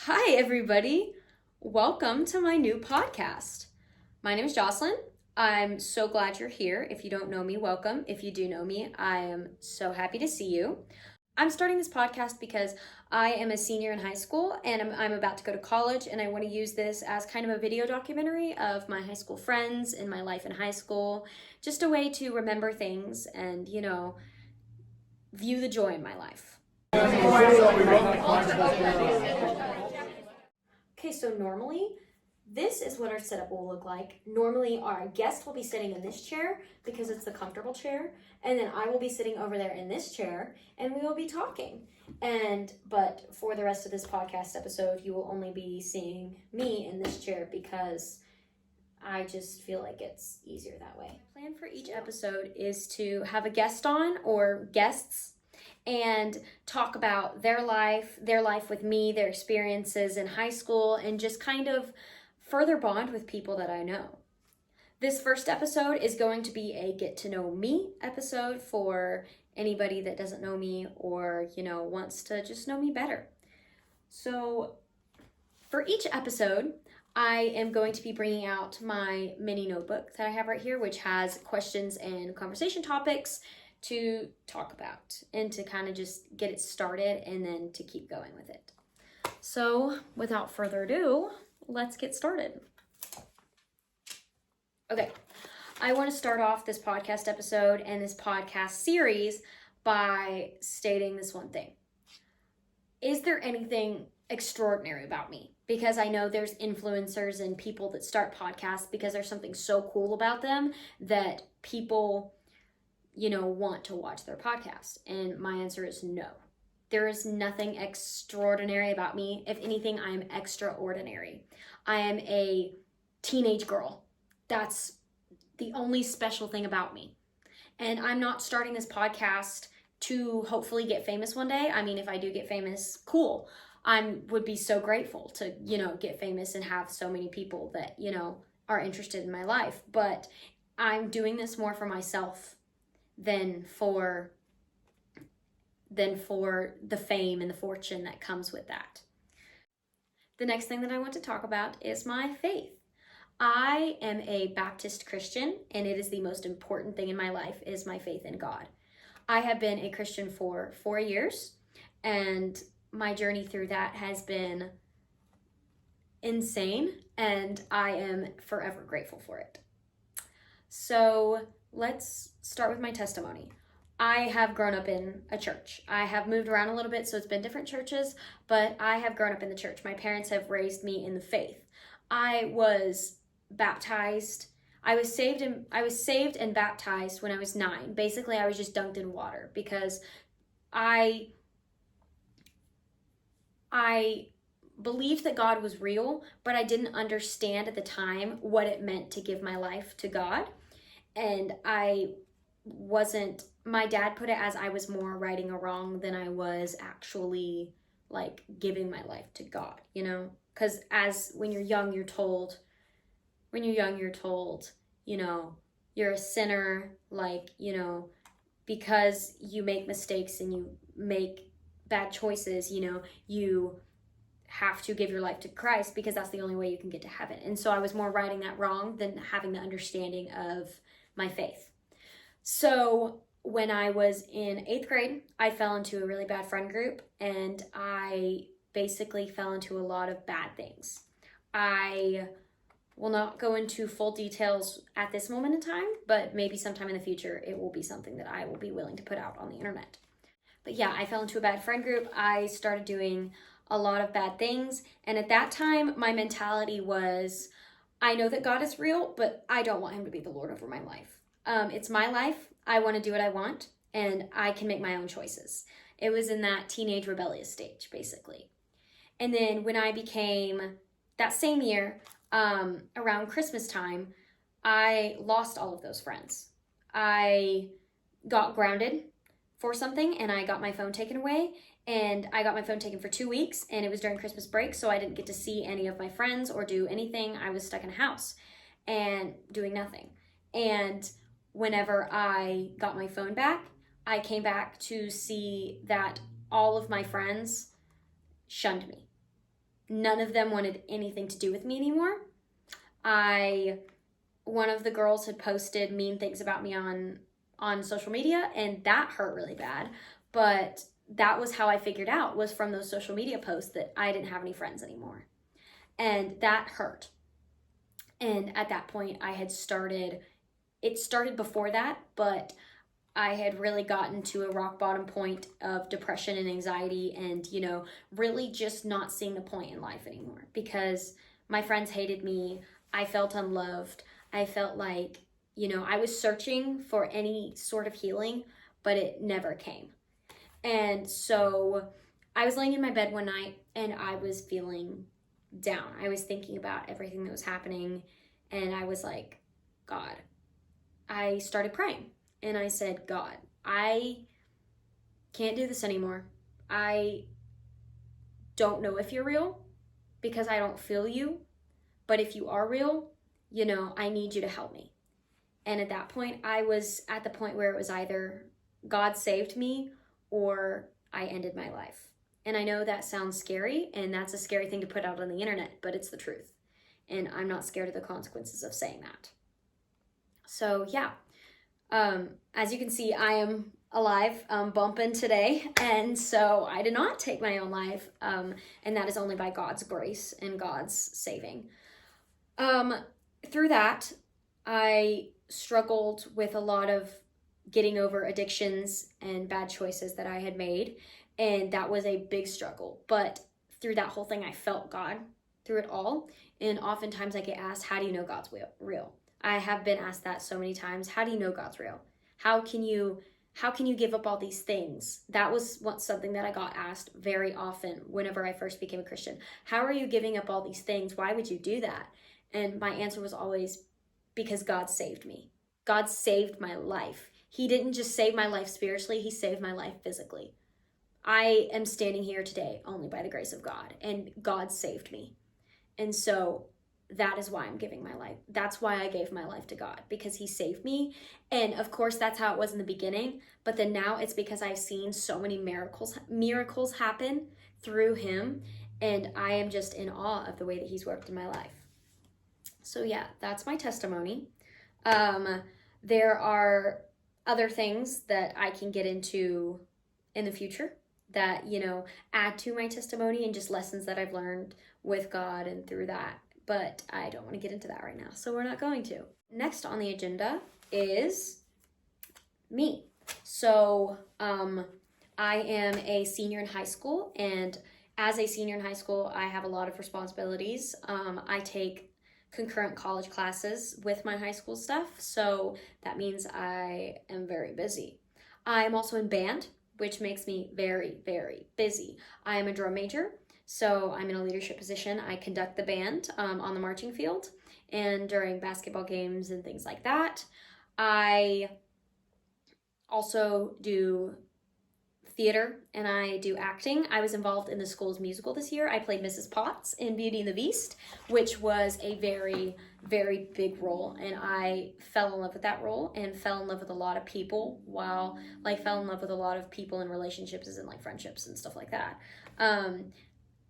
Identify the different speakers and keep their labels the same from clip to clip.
Speaker 1: Hi, everybody. Welcome to my new podcast. My name is Jocelyn. I'm so glad you're here. If you don't know me, welcome. If you do know me, I am so happy to see you. I'm starting this podcast because I am a senior in high school and I'm about to go to college, and I want to use this as kind of a video documentary of my high school friends and my life in high school. Just a way to remember things and, view the joy in my life. Okay, so normally this is what our setup will look like. Normally our guest will be sitting in this chair because it's the comfortable chair, and then I will be sitting over there in this chair and we will be talking. But for the rest of this podcast episode, you will only be seeing me in this chair because I just feel like it's easier that way. The plan for each episode is to have a guest on or guests and talk about their life with me, their experiences in high school, and just kind of further bond with people that I know. This first episode is going to be a get to know me episode for anybody that doesn't know me or, wants to just know me better. So for each episode, I am going to be bringing out my mini notebook that I have right here, which has questions and conversation topics to talk about and to kind of just get it started and then to keep going with it. So without further ado, let's get started. Okay, I want to start off this podcast episode and this podcast series by stating this one thing. Is there anything extraordinary about me? Because I know there's influencers and people that start podcasts because there's something so cool about them that people want to watch their podcast. And my answer is no. There is nothing extraordinary about me. If anything, I am extraordinary. I am a teenage girl. That's the only special thing about me. And I'm not starting this podcast to hopefully get famous one day. I mean, if I do get famous, cool. I would be so grateful to, get famous and have so many people that, are interested in my life. But I'm doing this more for myself than for the fame and the fortune that comes with that. The next thing that I want to talk about is my faith. I am a Baptist Christian, and it is the most important thing in my life is my faith in God. I have been a Christian for 4 years, and my journey through that has been insane, and I am forever grateful for it. So let's start with my testimony. I have grown up in a church. I have moved around a little bit, so it's been different churches, but I have grown up in the church. My parents have raised me in the faith. I was baptized. I was saved and baptized when I was 9. Basically, I was just dunked in water because I believed that God was real, but I didn't understand at the time what it meant to give my life to God. And my dad put it as I was more righting a wrong than I was actually giving my life to God, because when you're young, you're told, you're a sinner, because you make mistakes and you make bad choices, you have to give your life to Christ because that's the only way you can get to heaven. And so I was more righting that wrong than having the understanding of my faith. So when I was in 8th grade, I fell into a really bad friend group, and I basically fell into a lot of bad things. I will not go into full details at this moment in time, but maybe sometime in the future, it will be something that I will be willing to put out on the internet. But yeah, I fell into a bad friend group. I started doing a lot of bad things. And at that time, my mentality was, I know that God is real, but I don't want him to be the Lord over my life. It's my life. I want to do what I want, and I can make my own choices. It was in that teenage rebellious stage, basically. And then when I became, that same year, around Christmas time, I lost all of those friends. I got grounded for something, and I got my phone taken away, and I got my phone taken for 2 weeks, and it was during Christmas break, so I didn't get to see any of my friends or do anything. I was stuck in a house and doing nothing. And whenever I got my phone back, I came back to see that all of my friends shunned me. none of them wanted anything to do with me anymore. One of the girls had posted mean things about me on social media, and that hurt really bad. But that was how I figured out, was from those social media posts, that I didn't have any friends anymore. And that hurt. And at that point, it started before that, but I had really gotten to a rock bottom point of depression and anxiety, and, really just not seeing the point in life anymore, because my friends hated me. I felt unloved. I felt like, I was searching for any sort of healing, but it never came. And so I was laying in my bed one night and I was feeling down. I was thinking about everything that was happening, and I was like, God, I started praying and I said, God, I can't do this anymore. I don't know if you're real because I don't feel you, but if you are real, I need you to help me. And at that point, I was at the point where it was either God saved me or I ended my life. And I know that sounds scary, and that's a scary thing to put out on the internet, but it's the truth. And I'm not scared of the consequences of saying that. So yeah, as you can see, I am alive, bumping today. And so I did not take my own life. And that is only by God's grace and God's saving. Through that, I struggled with a lot of getting over addictions and bad choices that I had made. And that was a big struggle. But through that whole thing, I felt God through it all. And oftentimes I get asked, how do you know God's real? I have been asked that so many times. How do you know God's real? How can you give up all these things? That was something that I got asked very often whenever I first became a Christian. How are you giving up all these things? Why would you do that? And my answer was always, because God saved me. God saved my life. He didn't just save my life spiritually, he saved my life physically. I am standing here today only by the grace of God, and God saved me. And so that is why I'm giving my life. That's why I gave my life to God, because he saved me. And of course, that's how it was in the beginning. But then now it's because I've seen so many miracles happen through him. And I am just in awe of the way that he's worked in my life. So yeah, that's my testimony. There are other things that I can get into in the future that, add to my testimony, and just lessons that I've learned with God and through that. But I don't want to get into that right now, so we're not going to. Next on the agenda is me. So I am a senior in high school, and as a senior in high school, I have a lot of responsibilities. I take concurrent college classes with my high school stuff, so that means I am very busy. I'm also in band, which makes me very, very busy. I am a drum major, so I'm in a leadership position. I conduct the band on the marching field and during basketball games and things like that. I also do theater and I do acting. I was involved in the school's musical this year. I played Mrs. Potts in Beauty and the Beast, which was a very, very big role. And I fell in love with that role and fell in love with a lot of people fell in love with a lot of people in relationships and friendships and stuff like that.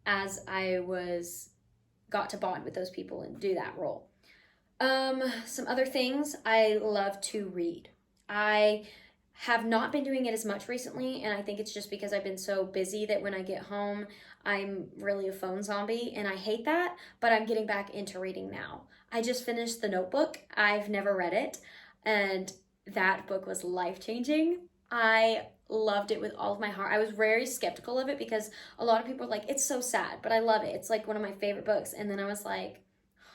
Speaker 1: As I got to bond with those people and do that role. Some other things, I love to read. I have not been doing it as much recently, and I think it's just because I've been so busy that when I get home, I'm really a phone zombie, and I hate that, but I'm getting back into reading now. I just finished The Notebook. I've never read it, and that book was life-changing. I loved it with all of my heart. I was very skeptical of it because a lot of people are like, it's so sad, but I love it. It's like one of my favorite books. And then I was like,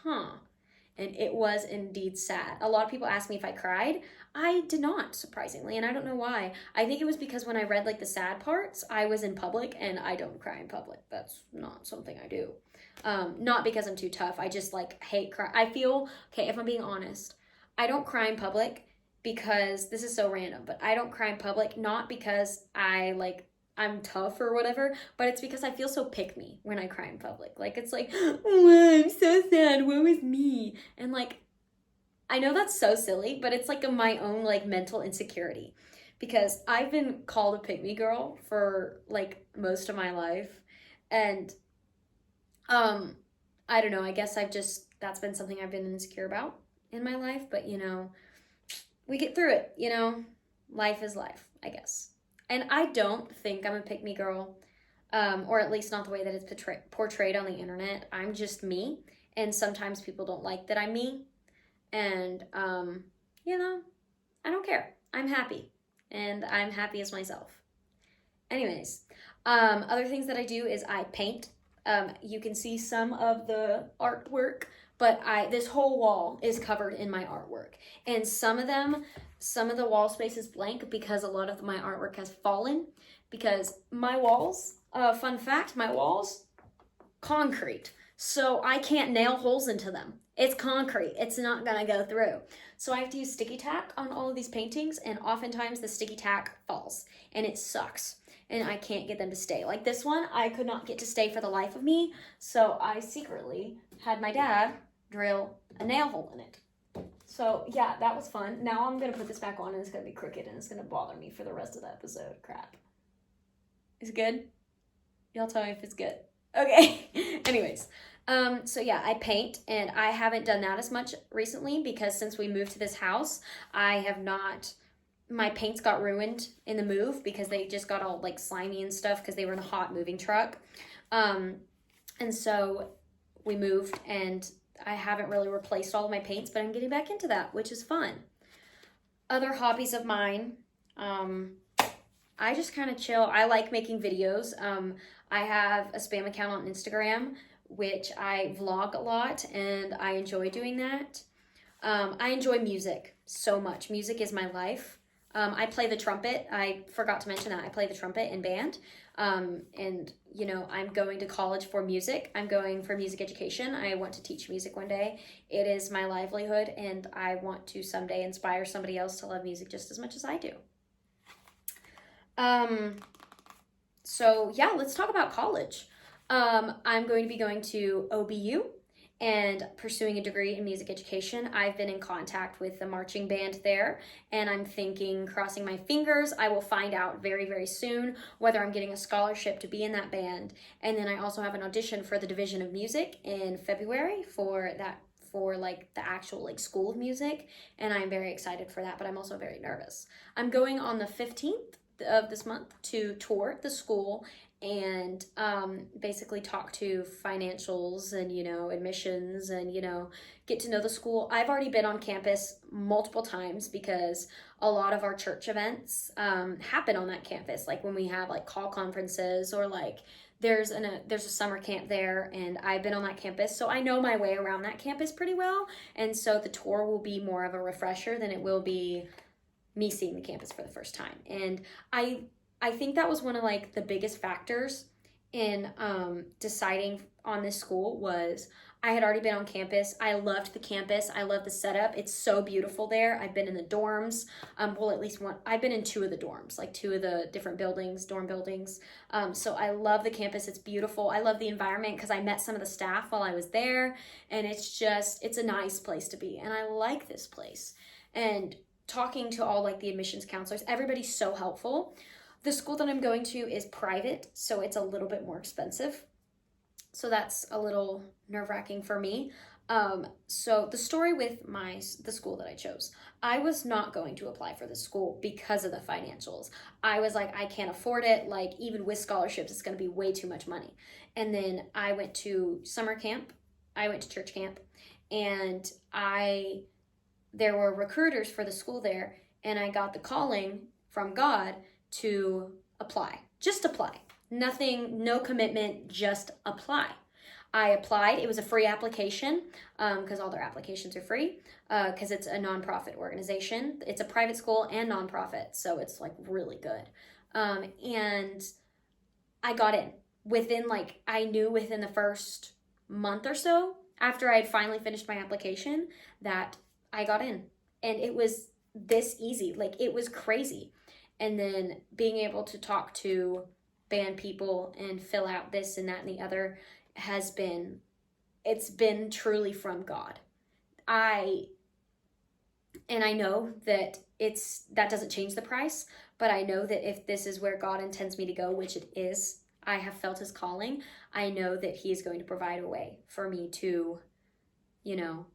Speaker 1: and it was indeed sad. A lot of people ask me if I cried. I did not, surprisingly, and I don't know why. I think it was because when I read the sad parts, I was in public, and I don't cry in public. That's not something I do. Not because I'm too tough. I just hate cry. I feel, if I'm being honest, I don't cry in public because, this is so random, but I don't cry in public not because I'm tough or whatever, but it's because I feel so pick-me when I cry in public. It's like, oh, I'm so sad, woe is me. And I know that's so silly, but it's my own mental insecurity, because I've been called a pick-me girl for most of my life, and I don't know, I guess that's been something I've been insecure about in my life, but we get through it, life is life, I guess. And I don't think I'm a pick me girl, or at least not the way that it's portrayed on the internet. I'm just me, and sometimes people don't like that I'm me, and I don't care. I'm happy, and I'm happy as myself. Anyways, other things that I do is I paint. You can see some of the artwork, but this whole wall is covered in my artwork, and some of the wall space is blank because a lot of my artwork has fallen. Because my walls, fun fact, my walls, concrete, so I can't nail holes into them. It's concrete. It's not gonna go through. So I have to use sticky tack on all of these paintings, and oftentimes the sticky tack falls, and it sucks. And I can't get them to stay. Like this one, I could not get to stay for the life of me, so I secretly had my dad drill a nail hole in it. So yeah, that was fun. Now I'm gonna put this back on, and it's gonna be crooked, and it's gonna bother me for the rest of the episode. Crap. Is it good? Y'all tell me if it's good. Okay. Anyways, so yeah, I paint, and I haven't done that as much recently because since we moved to this house, my paints got ruined in the move because they just got all like slimy and stuff because they were in a hot moving truck. And so we moved, and I haven't really replaced all of my paints, but I'm getting back into that, which is fun. Other hobbies of mine, I just kind of chill. I like making videos. I have a spam account on Instagram, which I vlog a lot, and I enjoy doing that. I enjoy music so much. Music is my life. I play the trumpet. I forgot to mention that. I play the trumpet in band. And, I'm going to college for music. I'm going for music education. I want to teach music one day. It is my livelihood, and I want to someday inspire somebody else to love music just as much as I do. So yeah, let's talk about college. I'm going to be going to OBU and pursuing a degree in music education. I've been in contact with the marching band there, and I'm thinking, crossing my fingers, I will find out very, very soon whether I'm getting a scholarship to be in that band. And then I also have an audition for the Division of Music in February for like the actual like school of music, and I'm very excited for that, but I'm also very nervous. I'm going on the 15th of this month to tour the school and basically talk to financials and admissions and get to know the school. I've already been on campus multiple times because a lot of our church events happen on that campus, like when we have like call conferences or like there's a summer camp there, and I've been on that campus, so I know my way around that campus pretty well. And so the tour will be more of a refresher than it will be me seeing the campus for the first time. And I think that was one of like the biggest factors in deciding on this school was I had already been on campus. I loved the campus. I love the setup. It's so beautiful there. I've been in the dorms. Well, at least one. I've been in two of the dorms, like two of the different buildings, dorm buildings. So I love the campus. It's beautiful. I love the environment because I met some of the staff while I was there, and it's a nice place to be. And I like this place. And talking to all like the admissions counselors, everybody's so helpful. The school that I'm going to is private, so it's a little bit more expensive. So that's a little nerve-wracking for me. So the story with the school that I chose, I was not going to apply for the school because of the financials. I was like, I can't afford it. Like even with scholarships, it's going to be way too much money. And then I went to summer camp. I went to church camp, and there were recruiters for the school there, and I got the calling from God to apply. Just apply. Nothing, no commitment, just apply. I applied. It was a free application because all their applications are free because it's a nonprofit organization. It's a private school and nonprofit, so it's like really good. And I got in I knew within the first month or so after I had finally finished my application that I got in, and it was this easy. Like it was crazy. And then being able to talk to band people and fill out this and that and the other it's been truly from God. I know that that doesn't change the price, but I know that if this is where God intends me to go, which it is, I have felt his calling, I know that he is going to provide a way for me to, you know,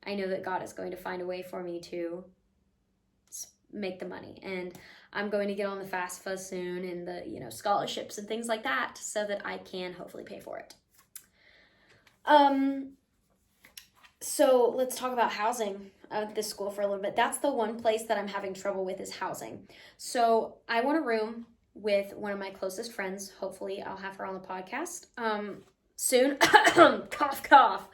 Speaker 1: I know that God is going to find a way for me to make the money. And I'm going to get on the FAFSA soon and the, you know, scholarships and things like that so that I can hopefully pay for it. So let's talk about housing at this school for a little bit. That's the one place that I'm having trouble with is housing. So I want a room with one of my closest friends. Hopefully I'll have her on the podcast soon. Cough, cough.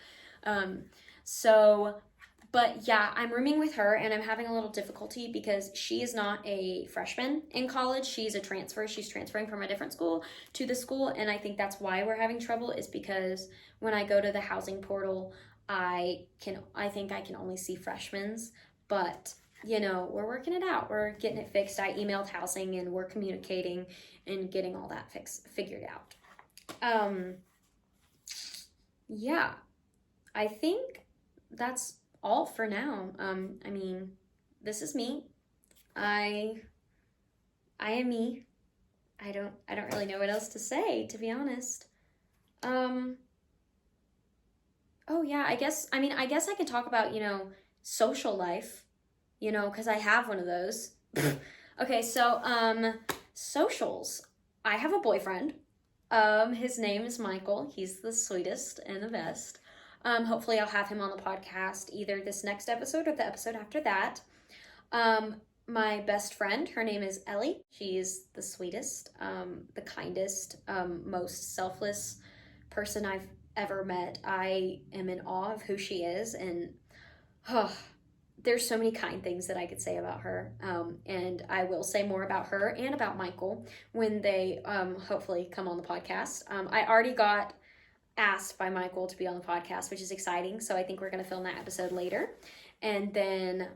Speaker 1: But yeah, I'm rooming with her and I'm having a little difficulty because she is not a freshman in college. She's a transfer. She's transferring from a different school to the school. And I think that's why we're having trouble is because when I go to the housing portal, I think I can only see freshmen's, but you know, we're working it out. We're getting it fixed. I emailed housing and we're communicating and getting all that figured out. Yeah, I think that's all for now. I mean, this is me. I am me. I don't really know what else to say, to be honest. Oh yeah, I guess I can talk about, you know, social life, you know, because I have one of those. Okay, so socials. I have a boyfriend. His name is Michael. He's the sweetest and the best. Hopefully I'll have him on the podcast either this next episode or the episode after that. My best friend, her name is Ellie. She's the sweetest, the kindest, most selfless person I've ever met. I am in awe of who she is, and there's so many kind things that I could say about her. And I will say more about her and about Michael when they hopefully come on the podcast. I already got asked by Michael to be on the podcast, which is exciting. So I think we're going to film that episode later. And then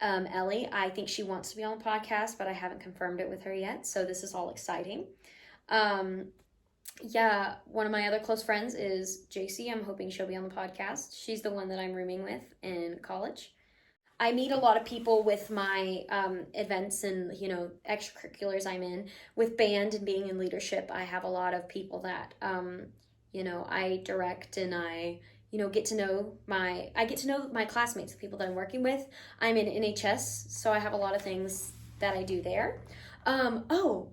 Speaker 1: Ellie, I think she wants to be on the podcast, but I haven't confirmed it with her yet. So this is all exciting. Yeah, one of my other close friends is JC. I'm hoping she'll be on the podcast. She's the one that I'm rooming with in college. I meet a lot of people with my events and, you know, extracurriculars I'm in. With band and being in leadership, I have a lot of people that, you know, I direct and I, you know, get to know my classmates, the people that I'm working with. I'm in NHS, so I have a lot of things that I do there.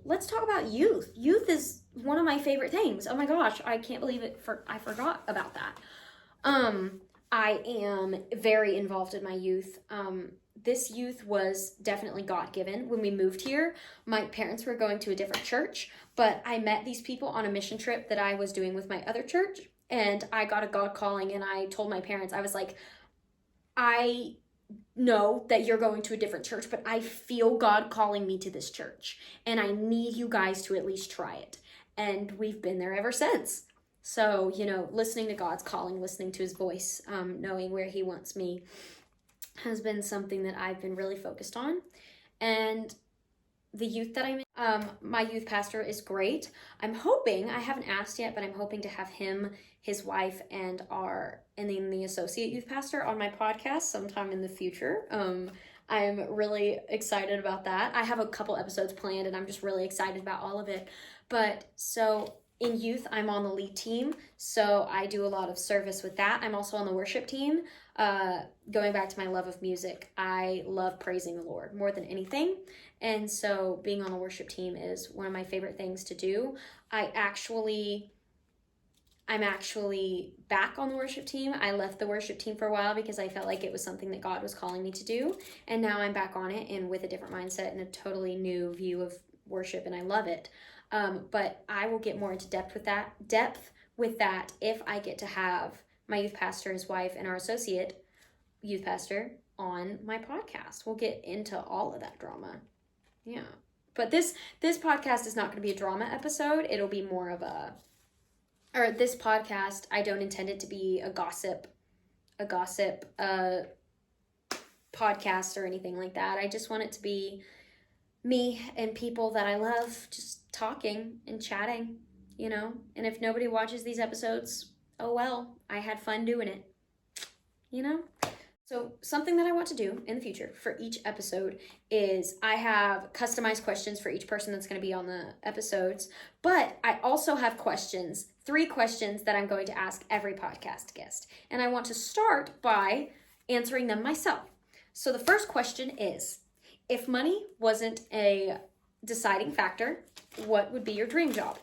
Speaker 1: Let's talk about youth. Youth is one of my favorite things. Oh my gosh, I can't believe it. I forgot about that. I am very involved in my youth. This youth was definitely God-given. When we moved here, my parents were going to a different church, but I met these people on a mission trip that I was doing with my other church, and I got a God calling, and I told my parents, I was like, I know that you're going to a different church, but I feel God calling me to this church, and I need you guys to at least try it. And we've been there ever since. So, you know, listening to God's calling, listening to his voice, knowing where he wants me has been something that I've been really focused on. And the youth that I'm in, my youth pastor is great. I'm hoping, I haven't asked yet, but I'm hoping to have him, his wife, and then the associate youth pastor on my podcast sometime in the future. I'm really excited about that. I have a couple episodes planned and I'm just really excited about all of it. But so in youth, I'm on the lead team, so I do a lot of service with that. I'm also on the worship team. Going back to my love of music, I love praising the Lord more than anything. And so being on the worship team is one of my favorite things to do. I'm actually back on the worship team. I left the worship team for a while because I felt like it was something that God was calling me to do. And now I'm back on it and with a different mindset and a totally new view of worship, and I love it. But I will get more into depth with that if I get to have my youth pastor, his wife, and our associate youth pastor on my podcast. We'll get into all of that drama. Yeah. But this podcast is not going to be a drama episode. It'll be more of this podcast, I don't intend it to be a gossip podcast or anything like that. I just want it to be me and people that I love just talking and chatting, you know? And if nobody watches these episodes, oh well, I had fun doing it, you know? So something that I want to do in the future for each episode is I have customized questions for each person that's going to be on the episodes, but I also have questions, 3 questions that I'm going to ask every podcast guest. And I want to start by answering them myself. So the first question is, if money wasn't a deciding factor, what would be your dream job?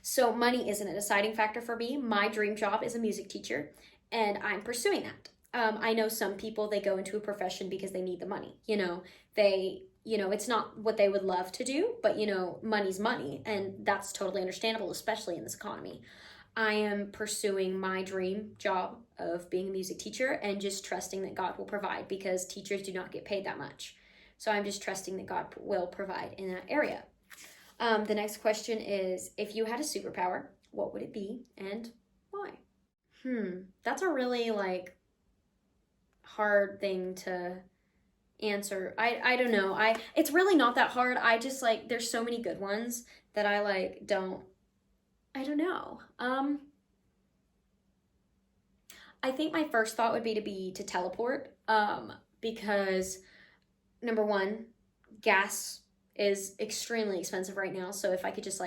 Speaker 1: So money isn't a deciding factor for me. My dream job is a music teacher, and I'm pursuing that. I know some people, they go into a profession because they need the money. It's not what they would love to do, but money's money, and that's totally understandable, especially in this economy. I am pursuing my dream job of being a music teacher and just trusting that God will provide, because teachers do not get paid that much. So I'm just trusting that God will provide in that area. The next question is, if you had a superpower, what would it be and why? That's a really hard thing to answer. I don't know. It's really not that hard. I just there's so many good ones that I don't know. I think my first thought would be to teleport, because number one, gas is extremely expensive right now. So if I could just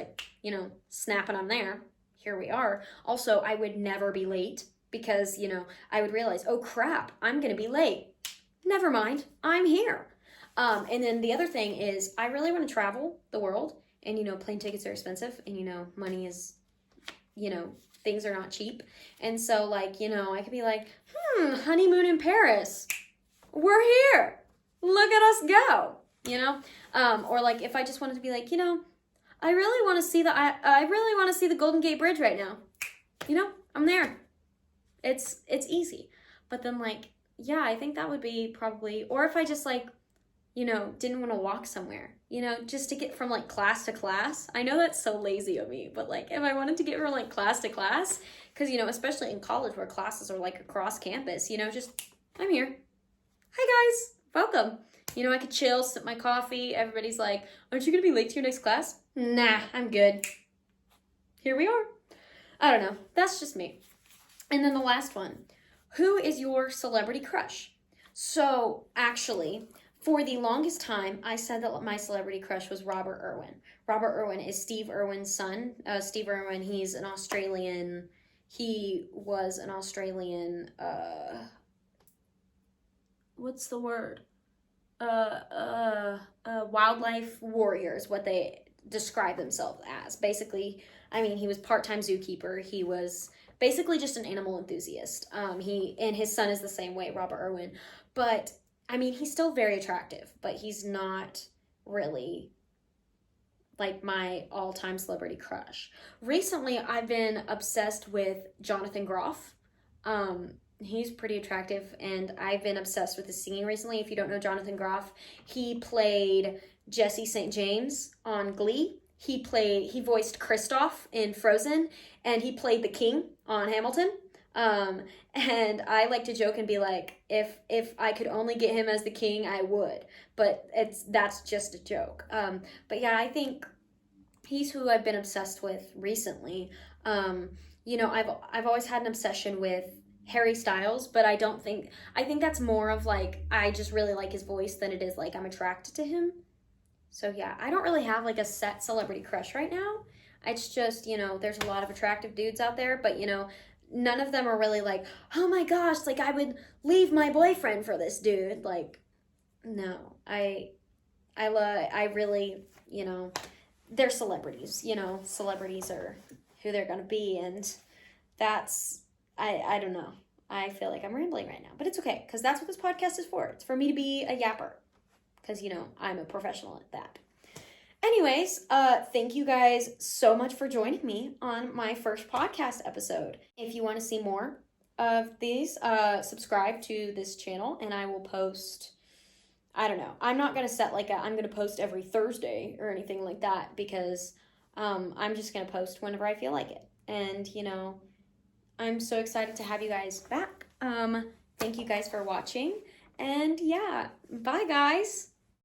Speaker 1: snap it on there, here we are. Also, I would never be late, because, I would realize, oh crap, I'm going to be late. Never mind, I'm here. And then the other thing is, I really want to travel the world, and, plane tickets are expensive, and, money is, things are not cheap. And so I could be honeymoon in Paris. We're here. Look at us go, or if I just wanted to be I really want to see I really want to see the Golden Gate Bridge right now. I'm there. It's easy. But then yeah, I think that would be probably, or if I just didn't want to walk somewhere, just to get from class to class. I know that's so lazy of me, but if I wanted to get from class to class, because especially in college where classes are across campus, I'm here. Hi guys, welcome. I could chill, sip my coffee. Everybody's like, aren't you gonna be late to your next class? Nah, I'm good. Here we are. I don't know. That's just me. And then the last one. Who is your celebrity crush? So actually, for the longest time, I said that my celebrity crush was Robert Irwin. Robert Irwin is Steve Irwin's son. Steve Irwin, he was an Australian, what's the word? Wildlife warrior is what they describe themselves as. Basically, he was part-time zookeeper. He was basically just an animal enthusiast. And his son is the same way, Robert Irwin. But he's still very attractive, but he's not really my all-time celebrity crush. Recently, I've been obsessed with Jonathan Groff. He's pretty attractive, and I've been obsessed with his singing recently. If you don't know Jonathan Groff, he played Jesse St. James on Glee. He voiced Kristoff in Frozen, and he played the King on Hamilton. And I like to joke and be if I could only get him as the king, I would. But that's just a joke. But yeah, I think he's who I've been obsessed with recently. I've always had an obsession with Harry Styles, but I think that's more of I just really like his voice than it is I'm attracted to him. So yeah, I don't really have a set celebrity crush right now. It's just, there's a lot of attractive dudes out there, but none of them are really oh my gosh, I would leave my boyfriend for this dude. No, I really, they're celebrities, celebrities are who they're going to be. And that's, I don't know. I feel like I'm rambling right now, but it's okay, because that's what this podcast is for. It's for me to be a yapper, because, I'm a professional at that. Anyways, thank you guys so much for joining me on my first podcast episode. If you want to see more of these, subscribe to this channel, and I will post, I don't know. I'm not going to set I'm going to post every Thursday or anything like that, because I'm just going to post whenever I feel like it. And, I'm so excited to have you guys back. Thank you guys for watching. And yeah, bye guys.